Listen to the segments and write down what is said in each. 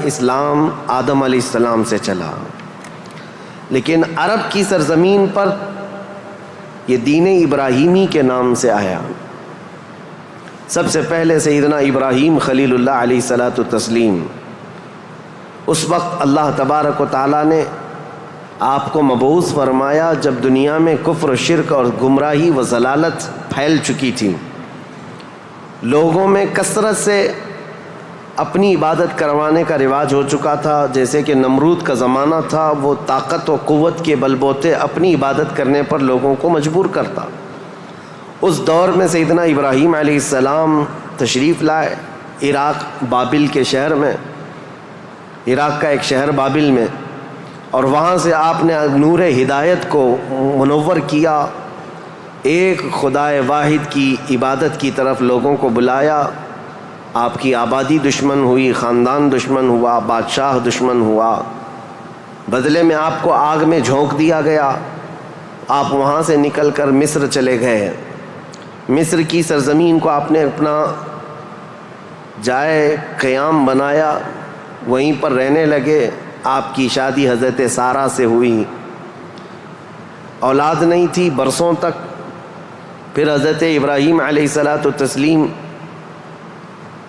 اسلام آدم علیہ السلام سے چلا، لیکن عرب کی سرزمین پر یہ دین ابراہیمی کے نام سے آیا۔ سب سے پہلے سیدنا ابراہیم خلیل اللہ علیہ الصلاۃ والتسلیم، اس وقت اللہ تبارک و تعالیٰ نے آپ کو مبعوث فرمایا جب دنیا میں کفر و شرک اور گمراہی و ضلالت پھیل چکی تھی، لوگوں میں کثرت سے اپنی عبادت کروانے کا رواج ہو چکا تھا۔ جیسے کہ نمرود کا زمانہ تھا، وہ طاقت و قوت کے بل بوتے اپنی عبادت کرنے پر لوگوں کو مجبور کرتا۔ اس دور میں سیدنا ابراہیم علیہ السلام تشریف لائے عراق بابل کے شہر میں، عراق کا ایک شہر بابل میں، اور وہاں سے آپ نے نور ہدایت کو منور کیا، ایک خدائے واحد کی عبادت کی طرف لوگوں کو بلایا۔ آپ کی آبادی دشمن ہوئی، خاندان دشمن ہوا، بادشاہ دشمن ہوا، بدلے میں آپ کو آگ میں جھونک دیا گیا۔ آپ وہاں سے نکل کر مصر چلے گئے۔ مصر کی سرزمین کو آپ نے اپنا جائے قیام بنایا، وہیں پر رہنے لگے۔ آپ کی شادی حضرت سارہ سے ہوئی، اولاد نہیں تھی برسوں تک۔ پھر حضرت ابراہیم علیہ الصلاۃ والتسلیم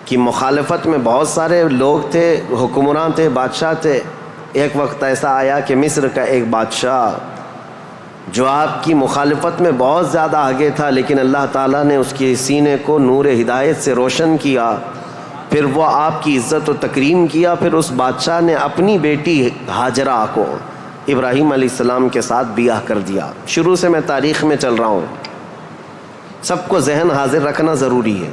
کی مخالفت میں بہت سارے لوگ تھے، حکمران تھے، بادشاہ تھے۔ ایک وقت ایسا آیا کہ مصر کا ایک بادشاہ جو آپ کی مخالفت میں بہت زیادہ آگے تھا، لیکن اللہ تعالیٰ نے اس کے سینے کو نور ہدایت سے روشن کیا، پھر وہ آپ کی عزت و تکریم کیا۔ پھر اس بادشاہ نے اپنی بیٹی ہاجرہ کو ابراہیم علیہ السلام کے ساتھ بیاہ کر دیا۔ شروع سے میں تاریخ میں چل رہا ہوں، سب کو ذہن حاضر رکھنا ضروری ہے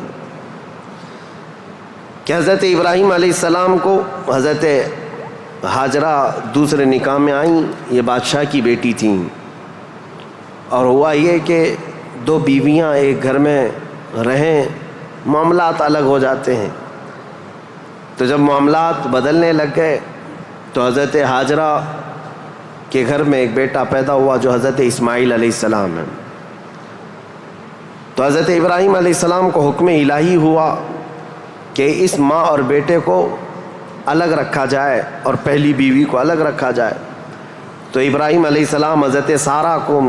کہ حضرت ابراہیم علیہ السلام کو حضرت ہاجرہ دوسرے نکاح میں آئیں، یہ بادشاہ کی بیٹی تھیں، اور ہوا یہ کہ دو بیویاں ایک گھر میں رہیں، معاملات الگ ہو جاتے ہیں۔ تو جب معاملات بدلنے لگ گئے تو حضرت ہاجرہ کے گھر میں ایک بیٹا پیدا ہوا جو حضرت اسماعیل علیہ السلام ہے۔ تو حضرت ابراہیم علیہ السلام کو حکم الہی ہوا کہ اس ماں اور بیٹے کو الگ رکھا جائے اور پہلی بیوی کو الگ رکھا جائے۔ تو ابراہیم علیہ السلام حضرت سارہ کو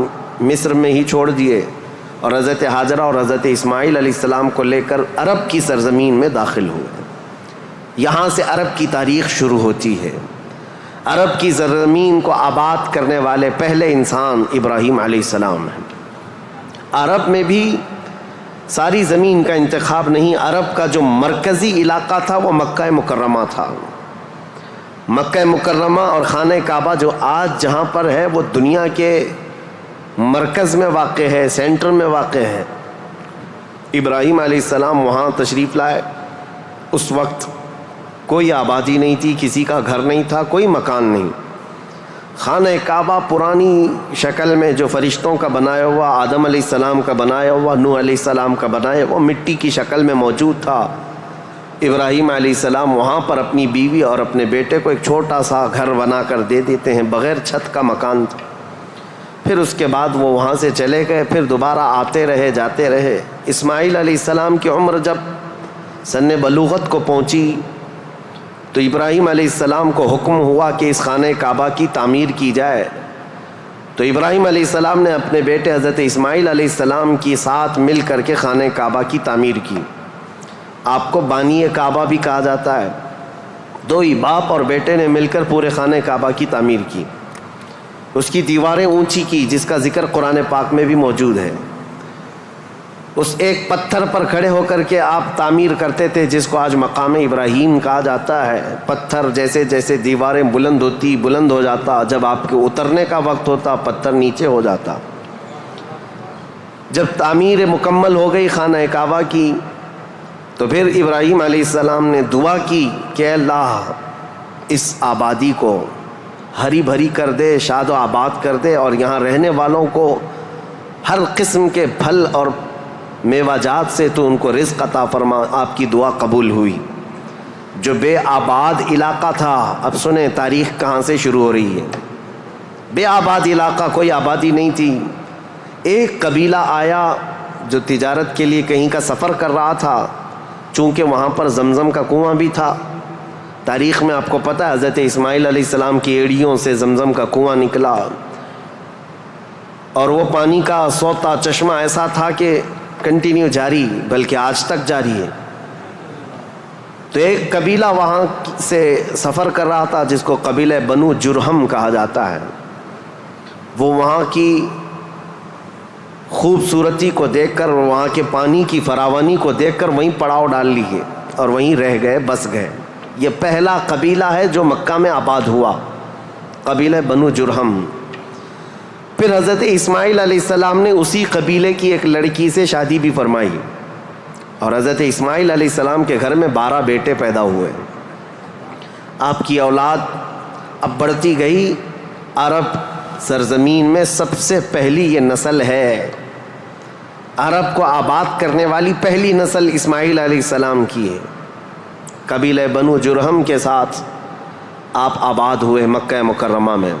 مصر میں ہی چھوڑ دیے اور حضرت ہاجرہ اور حضرت اسماعیل علیہ السلام کو لے کر عرب کی سرزمین میں داخل ہوئے۔ یہاں سے عرب کی تاریخ شروع ہوتی ہے۔ عرب کی سرزمین کو آباد کرنے والے پہلے انسان ابراہیم علیہ السلام ہیں۔ عرب میں بھی ساری زمین کا انتخاب نہیں، عرب کا جو مرکزی علاقہ تھا وہ مکہ مکرمہ تھا۔ مکہ مکرمہ اور خانہ کعبہ جو آج جہاں پر ہے وہ دنیا کے مرکز میں واقع ہے، سینٹر میں واقع ہے۔ ابراہیم علیہ السلام وہاں تشریف لائے۔ اس وقت کوئی آبادی نہیں تھی، کسی کا گھر نہیں تھا، کوئی مکان نہیں۔ خانہ کعبہ پرانی شکل میں جو فرشتوں کا بنایا ہوا، آدم علیہ السلام کا بنایا ہوا، نوح علیہ السلام کا بنایا ہوا مٹی کی شکل میں موجود تھا۔ ابراہیم علیہ السلام وہاں پر اپنی بیوی اور اپنے بیٹے کو ایک چھوٹا سا گھر بنا کر دے دیتے ہیں، بغیر چھت کا مکان تھا۔ پھر اس کے بعد وہ وہاں سے چلے گئے، پھر دوبارہ آتے رہے جاتے رہے۔ اسماعیل علیہ السلام کی عمر جب سن بلوغت کو پہنچی تو ابراہیم علیہ السلام کو حکم ہوا کہ اس خانہ کعبہ کی تعمیر کی جائے۔ تو ابراہیم علیہ السلام نے اپنے بیٹے حضرت اسماعیل علیہ السلام کے ساتھ مل کر کے خانہ کعبہ کی تعمیر کی۔ آپ کو بانی کعبہ بھی کہا جاتا ہے۔ دو ہی باپ اور بیٹے نے مل کر پورے خانہ کعبہ کی تعمیر کی، اس کی دیواریں اونچی کی، جس کا ذکر قرآن پاک میں بھی موجود ہے۔ اس ایک پتھر پر کھڑے ہو کر کے آپ تعمیر کرتے تھے، جس کو آج مقام ابراہیم کہا جاتا ہے۔ پتھر جیسے جیسے دیواریں بلند ہو جاتا، جب آپ کے اترنے کا وقت ہوتا پتھر نیچے ہو جاتا۔ جب تعمیر مکمل ہو گئی خانہ کعبہ کی تو پھر ابراہیم علیہ السلام نے دعا کی کہ اللہ اس آبادی کو ہری بھری کر دے، شاد و آباد کر دے، اور یہاں رہنے والوں کو ہر قسم کے پھل اور میوہ جات سے تو ان کو رزق عطا فرما۔ آپ کی دعا قبول ہوئی۔ جو بے آباد علاقہ تھا، اب سنیں تاریخ کہاں سے شروع ہو رہی ہے۔ بے آباد علاقہ، کوئی آبادی نہیں تھی۔ ایک قبیلہ آیا جو تجارت کے لیے کہیں کا سفر کر رہا تھا، چونکہ وہاں پر زمزم کا کنواں بھی تھا، تاریخ میں آپ کو پتہ ہے حضرت اسماعیل علیہ السلام کی ایڑیوں سے زمزم کا کنواں نکلا، اور وہ پانی کا سوتا چشمہ ایسا تھا کہ کنٹینیو جاری، بلکہ آج تک جاری ہے۔ تو ایک قبیلہ وہاں سے سفر کر رہا تھا جس کو قبیلہ بنو جرہم کہا جاتا ہے۔ وہ وہاں کی خوبصورتی کو دیکھ کر، وہاں کے پانی کی فراوانی کو دیکھ کر وہیں پڑاؤ ڈال لیے اور وہیں رہ گئے، بس گئے۔ یہ پہلا قبیلہ ہے جو مکہ میں آباد ہوا، قبیلہ بنو جرہم۔ پھر حضرت اسماعیل علیہ السلام نے اسی قبیلے کی ایک لڑکی سے شادی بھی فرمائی، اور حضرت اسماعیل علیہ السلام کے گھر میں 12 بیٹے پیدا ہوئے۔ آپ کی اولاد اب بڑھتی گئی۔ عرب سرزمین میں سب سے پہلی یہ نسل ہے، عرب کو آباد کرنے والی پہلی نسل اسماعیل علیہ السلام کی ہے۔ قبیلہ بنو جرہم کے ساتھ آپ آباد ہوئے مکہ مکرمہ میں۔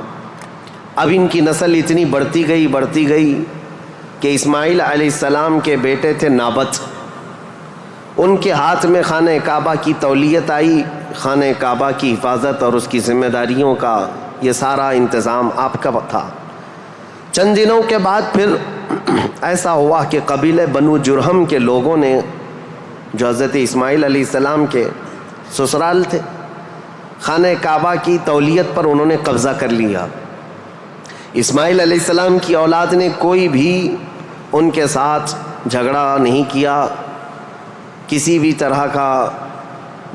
اب ان کی نسل اتنی بڑھتی گئی کہ اسماعیل علیہ السلام کے بیٹے تھے نابت، ان کے ہاتھ میں خانہ کعبہ کی تولیت آئی، خانہ کعبہ کی حفاظت اور اس کی ذمہ داریوں کا یہ سارا انتظام آپ کا تھا۔ چند دنوں کے بعد پھر ایسا ہوا کہ قبیلہ بنو جرہم کے لوگوں نے، جو حضرت اسماعیل علیہ السلام کے سسرال تھے، خانہ کعبہ کی تولیت پر انہوں نے قبضہ کر لیا۔ اسماعیل علیہ السلام کی اولاد نے کوئی بھی ان کے ساتھ جھگڑا نہیں کیا، کسی بھی طرح کا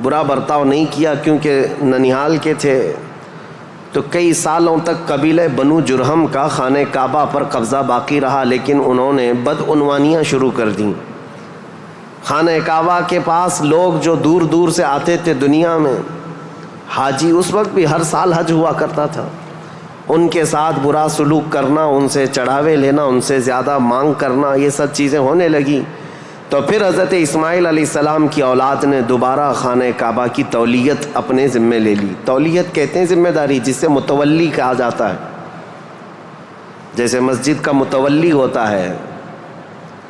برا برتاؤ نہیں کیا، کیونکہ ننیحال کے تھے۔ تو کئی سالوں تک قبیلہ بنو جرہم کا خانہ کعبہ پر قبضہ باقی رہا، لیکن انہوں نے بدعنوانیاں شروع کر دیں۔ خانہ کعبہ کے پاس لوگ جو دور دور سے آتے تھے دنیا میں، حاجی، اس وقت بھی ہر سال حج ہوا کرتا تھا، ان کے ساتھ برا سلوک کرنا، ان سے چڑھاوے لینا، ان سے زیادہ مانگ کرنا، یہ سب چیزیں ہونے لگیں۔ تو پھر حضرت اسماعیل علیہ السلام کی اولاد نے دوبارہ خانہ کعبہ کی تولیت اپنے ذمے لے لی۔ تولیت کہتے ہیں ذمہ داری، جس سے متولی کہا جاتا ہے، جیسے مسجد کا متولی ہوتا ہے،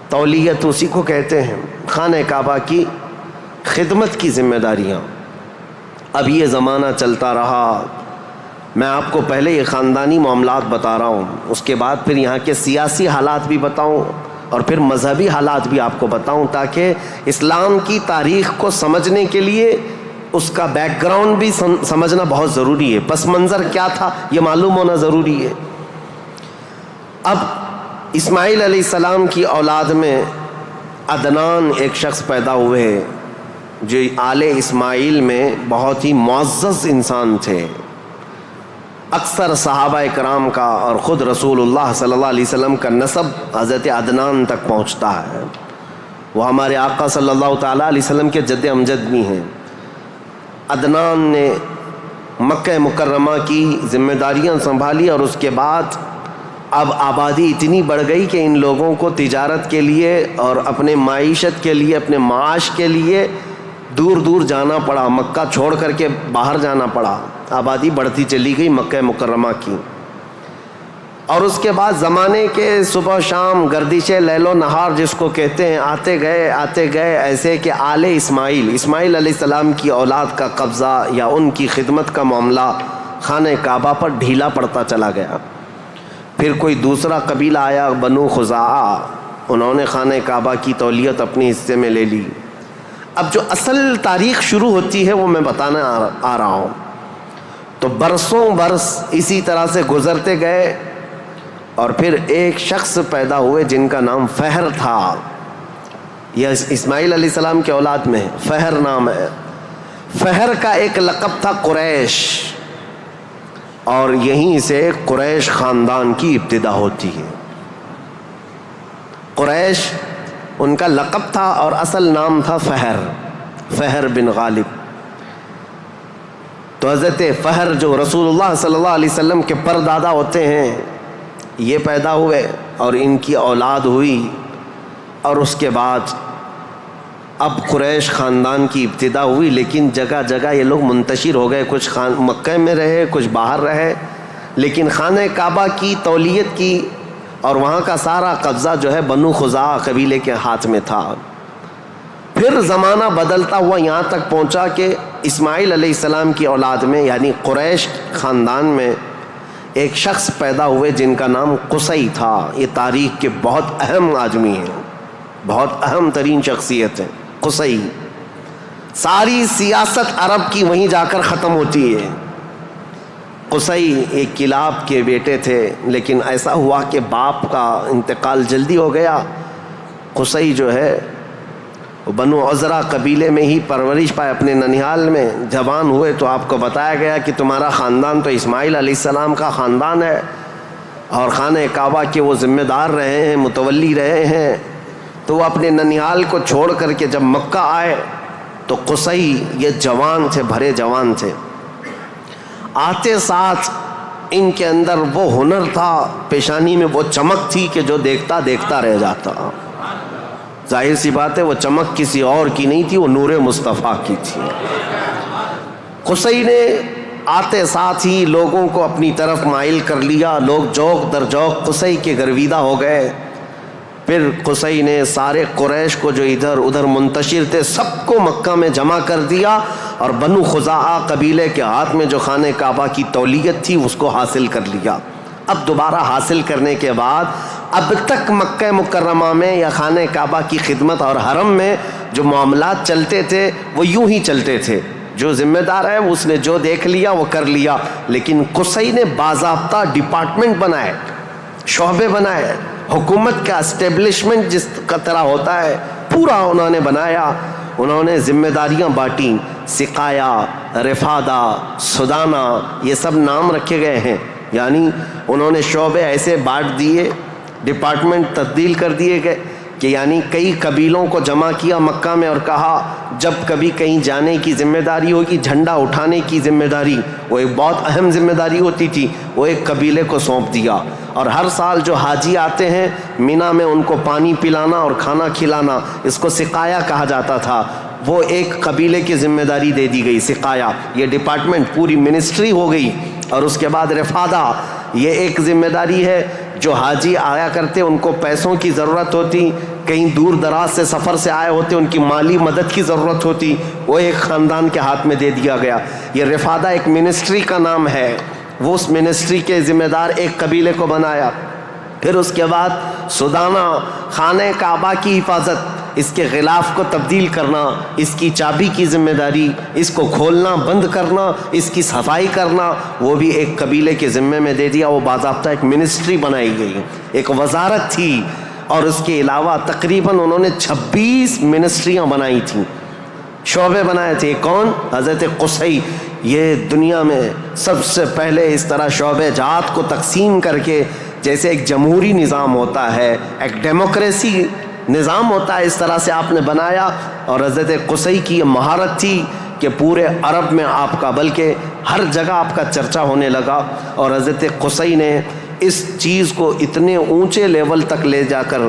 تولیت اسی کو کہتے ہیں، خانہ کعبہ کی خدمت کی ذمہ داریاں۔ اب یہ زمانہ چلتا رہا، میں آپ کو پہلے یہ خاندانی معاملات بتا رہا ہوں، اس کے بعد پھر یہاں کے سیاسی حالات بھی بتاؤں اور پھر مذہبی حالات بھی آپ کو بتاؤں، تاکہ اسلام کی تاریخ کو سمجھنے کے لیے اس کا بیک گراؤنڈ بھی سمجھنا بہت ضروری ہے، پس منظر کیا تھا یہ معلوم ہونا ضروری ہے۔ اب اسماعیل علیہ السلام کی اولاد میں عدنان ایک شخص پیدا ہوئے جو آل اسماعیل میں بہت ہی معزز انسان تھے۔ اکثر صحابہ کرام کا اور خود رسول اللہ صلی اللہ علیہ وسلم کا نسب حضرت عدنان تک پہنچتا ہے۔ وہ ہمارے آقا صلی اللہ تعالیٰ علیہ وسلم کے جد امجد بھی ہیں۔ عدنان نے مکہ مکرمہ کی ذمہ داریاں سنبھالی، اور اس کے بعد اب آبادی اتنی بڑھ گئی کہ ان لوگوں کو تجارت کے لیے اور اپنے معیشت کے لیے، اپنے معاش کے لیے دور دور جانا پڑا، مکہ چھوڑ کر کے باہر جانا پڑا۔ آبادی بڑھتی چلی گئی مکہ مکرمہ کی، اور اس کے بعد زمانے کے صبح شام گردش لیل و نہار جس کو کہتے ہیں، آتے گئے ایسے کہ آل اسماعیل علیہ السلام کی اولاد کا قبضہ یا ان کی خدمت کا معاملہ خانہ کعبہ پر ڈھیلا پڑتا چلا گیا۔ پھر کوئی دوسرا قبیلہ آیا، بنو خزاعہ، انہوں نے خانہ کعبہ کی تولیت اپنے حصے میں لے لی۔ اب جو اصل تاریخ شروع ہوتی ہے وہ میں بتانا آ رہا ہوں۔ تو برسوں برس اسی طرح سے گزرتے گئے، اور پھر ایک شخص پیدا ہوئے جن کا نام فہر تھا۔ یہ اسماعیل علیہ السلام کے اولاد میں فہر نام ہے۔ فہر کا ایک لقب تھا قریش، اور یہیں سے قریش خاندان کی ابتدا ہوتی ہے۔ قریش ان کا لقب تھا اور اصل نام تھا فہر بن غالب۔ تو حضرت فہر جو رسول اللہ صلی اللہ علیہ وسلم کے پردادا ہوتے ہیں، یہ پیدا ہوئے اور ان کی اولاد ہوئی، اور اس کے بعد اب قریش خاندان کی ابتدا ہوئی۔ لیکن جگہ جگہ یہ لوگ منتشر ہو گئے، کچھ مکہ میں رہے، کچھ باہر رہے، لیکن خانہ کعبہ کی تولیت کی اور وہاں کا سارا قبضہ جو ہے بنو خزاعہ قبیلے کے ہاتھ میں تھا۔ پھر زمانہ بدلتا ہوا یہاں تک پہنچا کہ اسماعیل علیہ السلام کی اولاد میں یعنی قریش خاندان میں ایک شخص پیدا ہوئے جن کا نام قصی تھا. یہ تاریخ کے بہت اہم آدمی ہیں, بہت اہم ترین شخصیت ہے قصی. ساری سیاست عرب کی وہیں جا کر ختم ہوتی ہے. قصی ایک کلاب کے بیٹے تھے, لیکن ایسا ہوا کہ باپ کا انتقال جلدی ہو گیا. قصی جو ہے بنو عزرہ قبیلے میں ہی پرورش پائے اپنے ننیال میں. جوان ہوئے تو آپ کو بتایا گیا کہ تمہارا خاندان تو اسماعیل علیہ السلام کا خاندان ہے اور خانہ کعبہ کے وہ ذمہ دار رہے ہیں, متولی رہے ہیں. تو وہ اپنے ننیال کو چھوڑ کر کے جب مکہ آئے تو قصی یہ جوان تھے, بھرے جوان تھے. آتے ساتھ ان کے اندر وہ ہنر تھا, پیشانی میں وہ چمک تھی کہ جو دیکھتا دیکھتا رہ جاتا. ظاہر سی بات ہے وہ چمک کسی اور کی نہیں تھی, وہ نور مصطفیٰ کی تھی. قصی نے آتے ساتھ ہی لوگوں کو اپنی طرف مائل کر لیا. لوگ جوق در جوق قصی کے گرویدہ ہو گئے. پھر قصی نے سارے قریش کو جو ادھر ادھر منتشر تھے سب کو مکہ میں جمع کر دیا اور بنو خزاعہ قبیلے کے ہاتھ میں جو خانہ کعبہ کی تولیت تھی اس کو حاصل کر لیا. اب دوبارہ حاصل کرنے کے بعد اب تک مکہ مکرمہ میں یا خانہ کعبہ کی خدمت اور حرم میں جو معاملات چلتے تھے وہ یوں ہی چلتے تھے. جو ذمہ دار ہے اس نے جو دیکھ لیا وہ کر لیا. لیکن قصی نے باضابطہ ڈپارٹمنٹ بنائے, شعبے بنائے, حکومت کا اسٹیبلشمنٹ جس کا طرح ہوتا ہے پورا انہوں نے بنایا. انہوں نے ذمہ داریاں بانٹیں, سقایا, رفادہ, سدانہ, یہ سب نام رکھے گئے ہیں. یعنی انہوں نے شعبے ایسے بانٹ دیے, ڈپارٹمنٹ تبدیل کر دیے گئے کہ یعنی کئی قبیلوں کو جمع کیا مکہ میں اور کہا جب کبھی کہیں جانے کی ذمہ داری ہوگی, جھنڈا اٹھانے کی ذمہ داری, وہ ایک بہت اہم ذمہ داری ہوتی تھی, وہ ایک قبیلے کو سونپ دیا. اور ہر سال جو حاجی آتے ہیں مینا میں ان کو پانی پلانا اور کھانا کھلانا, اس کو سقایا کہا جاتا تھا, وہ ایک قبیلے کی ذمہ داری دے دی گئی. سقایا یہ ڈپارٹمنٹ پوری منسٹری ہو گئی. اور اس کے بعد رفادہ یہ ایک ذمہ داری ہے, جو حاجی آیا کرتے ان کو پیسوں کی ضرورت ہوتی, کہیں دور دراز سے سفر سے آئے ہوتے ان کی مالی مدد کی ضرورت ہوتی, وہ ایک خاندان کے ہاتھ میں دے دیا گیا. یہ رفادہ ایک منسٹری کا نام ہے, وہ اس منسٹری کے ذمہ دار ایک قبیلے کو بنایا. پھر اس کے بعد سدانہ, خانہ کعبہ کی حفاظت, اس کے غلاف کو تبدیل کرنا, اس کی چابی کی ذمہ داری, اس کو کھولنا بند کرنا, اس کی صفائی کرنا, وہ بھی ایک قبیلے کے ذمے میں دے دیا. وہ باضابطہ ایک منسٹری بنائی گئی, ایک وزارت تھی. اور اس کے علاوہ تقریباً انہوں نے 26 منسٹریاں بنائی تھیں, شعبے بنائے تھے. کون؟ حضرت قصی. یہ دنیا میں سب سے پہلے اس طرح شعبے جات کو تقسیم کر کے, جیسے ایک جمہوری نظام ہوتا ہے, ایک ڈیموکریسی نظام ہوتا ہے, اس طرح سے آپ نے بنایا. اور حضرت قصی کی یہ مہارت تھی کہ پورے عرب میں آپ کا, بلکہ ہر جگہ آپ کا چرچا ہونے لگا. اور حضرت قصی نے اس چیز کو اتنے اونچے لیول تک لے جا کر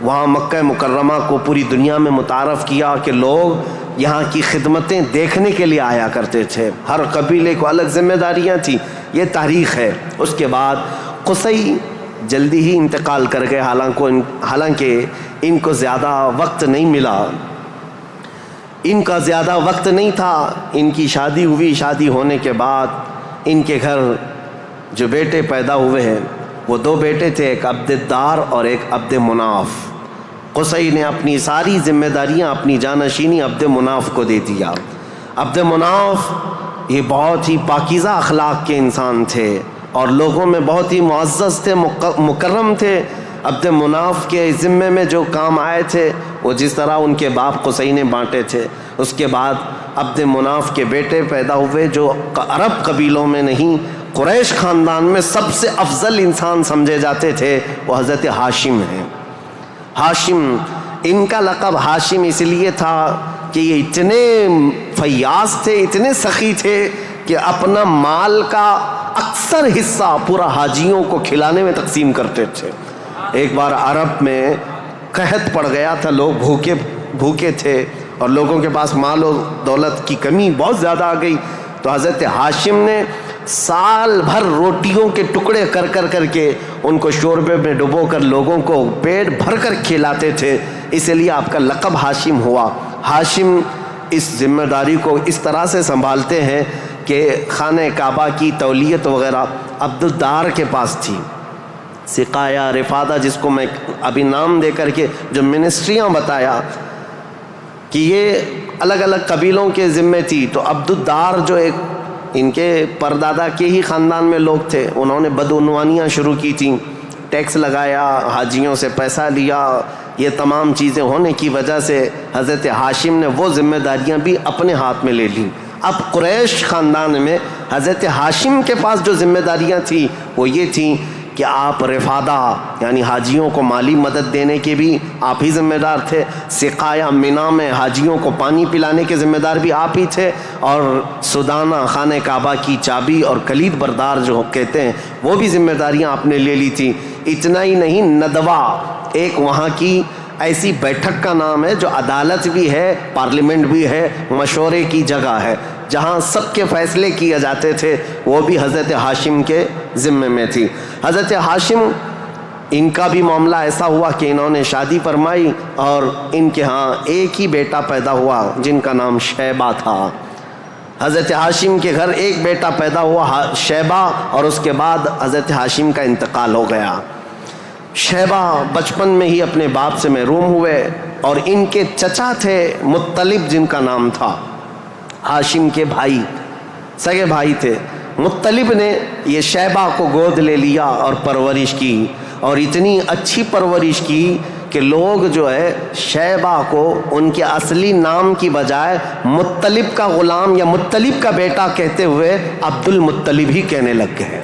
وہاں مکہ مکرمہ کو پوری دنیا میں متعارف کیا کہ لوگ یہاں کی خدمتیں دیکھنے کے لیے آیا کرتے تھے. ہر قبیلے کو الگ ذمہ داریاں تھیں. یہ تاریخ ہے. اس کے بعد قصی جلدی ہی انتقال کر گئے, حالانکہ ان کو زیادہ وقت نہیں ملا, ان کا زیادہ وقت نہیں تھا. ان کی شادی ہوئی, شادی ہونے کے بعد ان کے گھر جو بیٹے پیدا ہوئے ہیں وہ 2 بیٹے تھے, ایک عبد الدار اور ایک عبد مناف. قصی نے اپنی ساری ذمہ داریاں, اپنی جانشینی عبد مناف کو دے دیا. عبد مناف یہ بہت ہی پاکیزہ اخلاق کے انسان تھے اور لوگوں میں بہت ہی معزز تھے, مکرم تھے. عبد مناف کے ذمے میں جو کام آئے تھے وہ جس طرح ان کے باپ قصی نے بانٹے تھے. اس کے بعد عبد مناف کے بیٹے پیدا ہوئے جو عرب قبیلوں میں نہیں, قریش خاندان میں سب سے افضل انسان سمجھے جاتے تھے, وہ حضرت ہاشم ہیں. ہاشم, ان کا لقب ہاشم اس لیے تھا کہ یہ اتنے فیاض تھے, اتنے سخی تھے کہ اپنا مال کا اکثر حصہ پورا حاجیوں کو کھلانے میں تقسیم کرتے تھے. ایک بار عرب میں قحط پڑ گیا تھا, لوگ بھوکے تھے اور لوگوں کے پاس مال و دولت کی کمی بہت زیادہ آ گئی. تو حضرت ہاشم نے سال بھر روٹیوں کے ٹکڑے کر کے ان کو شوربے میں ڈبو کر لوگوں کو پیٹ بھر کر کھلاتے تھے, اس لیے آپ کا لقب ہاشم ہوا. ہاشم اس ذمہ داری کو اس طرح سے سنبھالتے ہیں کہ خانہ کعبہ کی تولیت وغیرہ عبدالدار کے پاس تھی. سقایا، رفادہ، جس کو میں ابھی نام دے کر کے جو منسٹریاں بتایا کہ یہ الگ الگ قبیلوں کے ذمے تھی، تو عبدالدار جو ایک ان کے پردادا کے ہی خاندان میں لوگ تھے، انہوں نے بدعنوانیاں شروع کی تھیں، ٹیکس لگایا، حاجیوں سے پیسہ لیا. یہ تمام چیزیں ہونے کی وجہ سے حضرت ہاشم نے وہ ذمہ داریاں بھی اپنے ہاتھ میں لے لیں. اب قریش خاندان میں حضرت ہاشم کے پاس جو ذمہ داریاں تھیں وہ یہ تھیں کہ آپ رفادہ یعنی حاجیوں کو مالی مدد دینے کے بھی آپ ہی ذمہ دار تھے، سقایا مینا میں حاجیوں کو پانی پلانے کے ذمہ دار بھی آپ ہی تھے، اور سدانہ خانہ کعبہ کی چابی اور کلید بردار جو کہتے ہیں وہ بھی ذمہ داریاں آپ نے لے لی تھیں. اتنا ہی نہیں، ندوہ ایک وہاں کی ایسی بیٹھک کا نام ہے جو عدالت بھی ہے، پارلیمنٹ بھی ہے، مشورے کی جگہ ہے، جہاں سب کے فیصلے کیے جاتے تھے، وہ بھی حضرت ہاشم کے ذمے میں تھی. حضرت ہاشم ان کا بھی معاملہ ایسا ہوا کہ انہوں نے شادی فرمائی اور ان کے ہاں ایک ہی بیٹا پیدا ہوا جن کا نام شیبہ تھا. حضرت ہاشم کے گھر ایک بیٹا پیدا ہوا شیبہ، اور اس کے بعد حضرت ہاشم کا انتقال ہو گیا. شیبہ بچپن میں ہی اپنے باپ سے محروم ہوئے، اور ان کے چچا تھے مطلب جن کا نام تھا، ہاشم کے بھائی، سگے بھائی تھے. مطلب نے یہ شیبہ کو گود لے لیا اور پرورش کی، اور اتنی اچھی پرورش کی کہ لوگ جو ہے شیبہ کو ان کے اصلی نام کی بجائے مطلب کا غلام یا مطلب کا بیٹا کہتے ہوئے عبد المطلب ہی کہنے لگ گئے.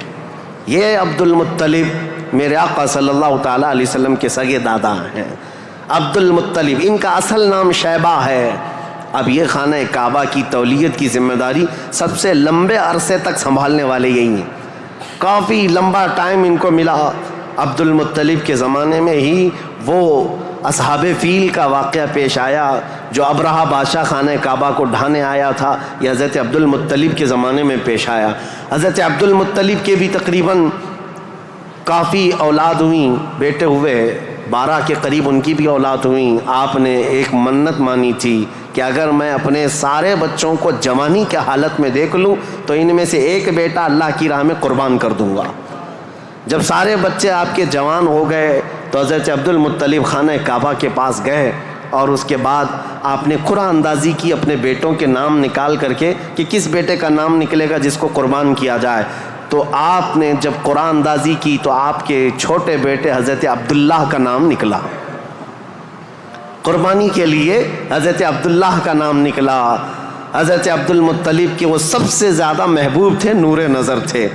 یہ عبد المطلب میرے آقا صلی اللہ تعالیٰ علیہ وسلم کے سگے دادا ہیں. عبد المطلب ان کا اصل نام شیبہ ہے. اب یہ خانہ کعبہ کی تولیت کی ذمہ داری سب سے لمبے عرصے تک سنبھالنے والے یہی ہیں. کافی لمبا ٹائم ان کو ملا. عبد المطلب کے زمانے میں ہی وہ اصحاب فیل کا واقعہ پیش آیا جو ابرہہ بادشاہ خانہ کعبہ کو ڈھانے آیا تھا، یہ حضرت عبد المطلب کے زمانے میں پیش آیا. حضرت عبد المطلب کے بھی تقریباً کافی اولاد ہوئیں، بیٹے ہوئے 12 کے قریب ان کی بھی اولاد ہوئیں. آپ نے ایک منت مانی تھی کہ اگر میں اپنے سارے بچوں کو جوانی کے حالت میں دیکھ لوں تو ان میں سے ایک بیٹا اللہ کی راہ میں قربان کر دوں گا. جب سارے بچے آپ کے جوان ہو گئے تو حضرت عبد المطلب خانہ کعبہ کے پاس گئے، اور اس کے بعد آپ نے قرعہ اندازی کی اپنے بیٹوں کے نام نکال کر کے کہ کس بیٹے کا نام نکلے گا جس کو قربان کیا جائے. تو آپ نے جب قرعہ اندازی کی تو آپ کے چھوٹے بیٹے حضرت عبداللہ کا نام نکلا. قربانی کے لیے حضرت عبداللہ کا نام نکلا. حضرت عبد المطلب کے وہ سب سے زیادہ محبوب تھے، نور نظر تھے.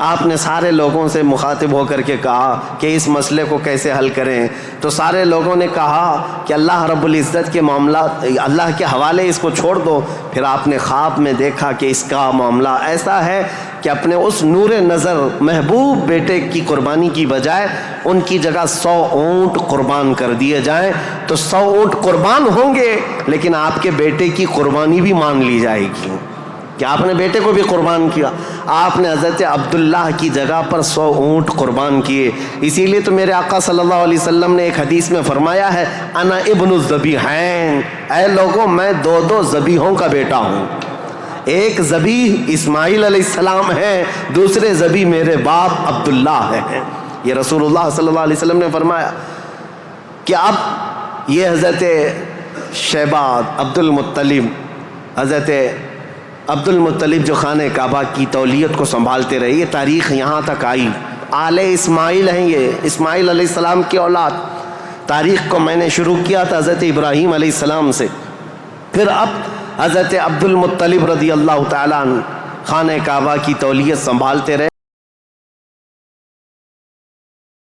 آپ نے سارے لوگوں سے مخاطب ہو کر کے کہا کہ اس مسئلے کو کیسے حل کریں. تو سارے لوگوں نے کہا کہ اللہ رب العزت کے معاملات اللہ کے حوالے اس کو چھوڑ دو. پھر آپ نے خواب میں دیکھا کہ اس کا معاملہ ایسا ہے کہ اپنے اس نور نظر محبوب بیٹے کی قربانی کی بجائے ان کی جگہ 100 اونٹ قربان کر دیے جائیں. تو 100 اونٹ قربان ہوں گے لیکن آپ کے بیٹے کی قربانی بھی مان لی جائے گی کہ آپ نے بیٹے کو بھی قربان کیا. آپ نے حضرت عبداللہ کی جگہ پر 100 اونٹ قربان کیے. اسی لیے تو میرے آقا صلی اللہ علیہ وسلم نے ایک حدیث میں فرمایا ہے انا ابن الذبیحین، اے لوگوں میں 2 ذبیحوں کا بیٹا ہوں. ایک ذبیح اسماعیل علیہ السلام ہے، دوسرے ذبیح میرے باپ عبداللہ ہیں. یہ رسول اللہ صلی اللہ علیہ وسلم نے فرمایا کہ اب یہ حضرت شیبہ عبد المطلب، حضرت عبد المطلب جو خانہ کعبہ کی تولیت کو سنبھالتے رہے، یہ تاریخ یہاں تک آئی. آل اسماعیل ہیں، یہ اسماعیل علیہ السلام کی اولاد. تاریخ کو میں نے شروع کیا تھا حضرت ابراہیم علیہ السلام سے، پھر اب حضرت عبد المطلب رضی اللہ تعالیٰ عنہ خانہ کعبہ کی تولیت سنبھالتے رہے.